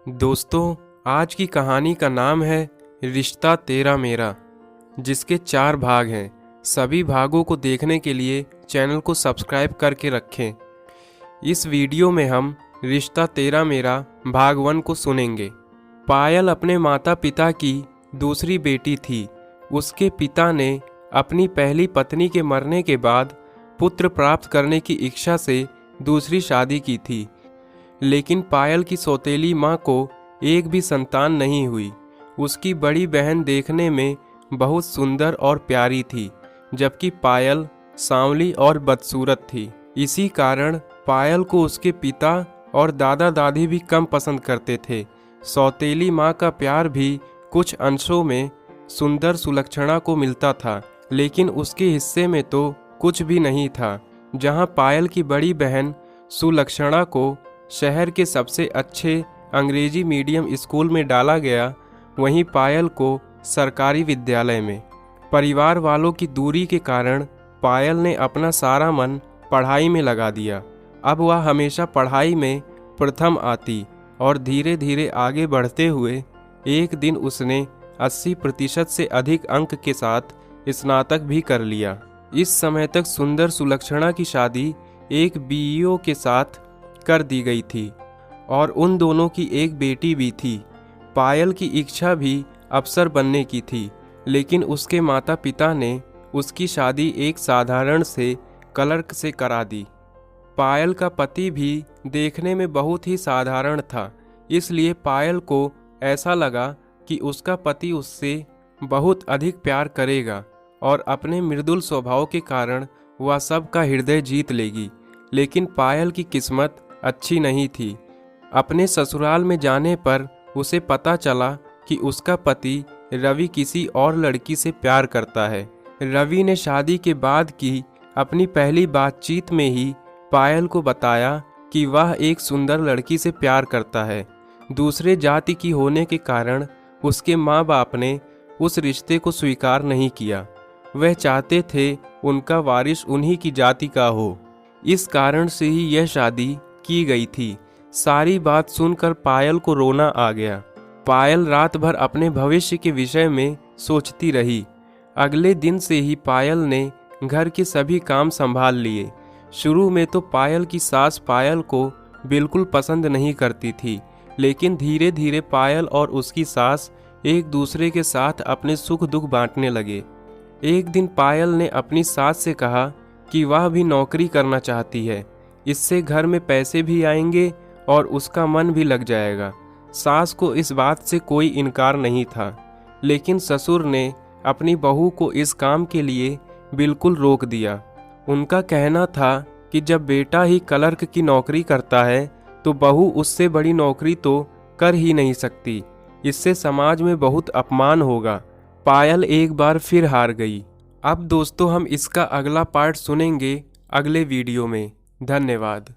दोस्तों, आज की कहानी का नाम है रिश्ता तेरा मेरा, जिसके 4 भाग हैं। सभी भागों को देखने के लिए चैनल को सब्सक्राइब करके रखें। इस वीडियो में हम रिश्ता तेरा मेरा भाग 1 को सुनेंगे। पायल अपने माता पिता की दूसरी बेटी थी। उसके पिता ने अपनी पहली पत्नी के मरने के बाद पुत्र प्राप्त करने की इच्छा से दूसरी शादी की थी, लेकिन पायल की सौतेली माँ को एक भी संतान नहीं हुई। उसकी बड़ी बहन देखने में बहुत सुंदर और प्यारी थी, जबकि पायल सांवली और बदसूरत थी। इसी कारण पायल को उसके पिता और दादा दादी भी कम पसंद करते थे। सौतेली माँ का प्यार भी कुछ अंशों में सुंदर सुलक्षणा को मिलता था, लेकिन उसके हिस्से में तो कुछ भी नहीं था। जहाँ पायल की बड़ी बहन सुलक्षणा को शहर के सबसे अच्छे अंग्रेजी मीडियम स्कूल में डाला गया, वहीं पायल को सरकारी विद्यालय में। परिवार वालों की दूरी के कारण पायल ने अपना सारा मन पढ़ाई में लगा दिया। अब वह हमेशा पढ़ाई में प्रथम आती और धीरे धीरे आगे बढ़ते हुए एक दिन उसने 80% से अधिक अंक के साथ स्नातक भी कर लिया। इस समय तक सुंदर सुलक्षणा की शादी एक बीईओ के साथ कर दी गई थी और उन दोनों की एक बेटी भी थी। पायल की इच्छा भी अफसर बनने की थी, लेकिन उसके माता पिता ने उसकी शादी एक साधारण से क्लर्क से करा दी। पायल का पति भी देखने में बहुत ही साधारण था, इसलिए पायल को ऐसा लगा कि उसका पति उससे बहुत अधिक प्यार करेगा और अपने मृदुल स्वभाव के कारण वह सबका हृदय जीत लेगी। लेकिन पायल की किस्मत अच्छी नहीं थी। अपने ससुराल में जाने पर उसे पता चला कि उसका पति रवि किसी और लड़की से प्यार करता है। रवि ने शादी के बाद की अपनी पहली बातचीत में ही पायल को बताया कि वह एक सुंदर लड़की से प्यार करता है। दूसरे जाति की होने के कारण उसके माँ बाप ने उस रिश्ते को स्वीकार नहीं किया। वह चाहते थे उनका वारिस उन्हीं की जाति का हो। इस कारण से ही यह शादी की गई थी। सारी बात सुनकर पायल को रोना आ गया। पायल रात भर अपने भविष्य के विषय में सोचती रही। अगले दिन से ही पायल ने घर के सभी काम संभाल लिए। शुरू में तो पायल की सास पायल को बिल्कुल पसंद नहीं करती थी, लेकिन धीरे धीरे पायल और उसकी सास एक दूसरे के साथ अपने सुख दुख बांटने लगे। एक दिन पायल ने अपनी सास से कहा कि वह भी नौकरी करना चाहती है, इससे घर में पैसे भी आएंगे और उसका मन भी लग जाएगा। सास को इस बात से कोई इनकार नहीं था, लेकिन ससुर ने अपनी बहू को इस काम के लिए बिल्कुल रोक दिया। उनका कहना था कि जब बेटा ही क्लर्क की नौकरी करता है तो बहू उससे बड़ी नौकरी तो कर ही नहीं सकती, इससे समाज में बहुत अपमान होगा। पायल एक बार फिर हार गई। अब दोस्तों, हम इसका अगला पार्ट सुनेंगे अगले वीडियो में। धन्यवाद।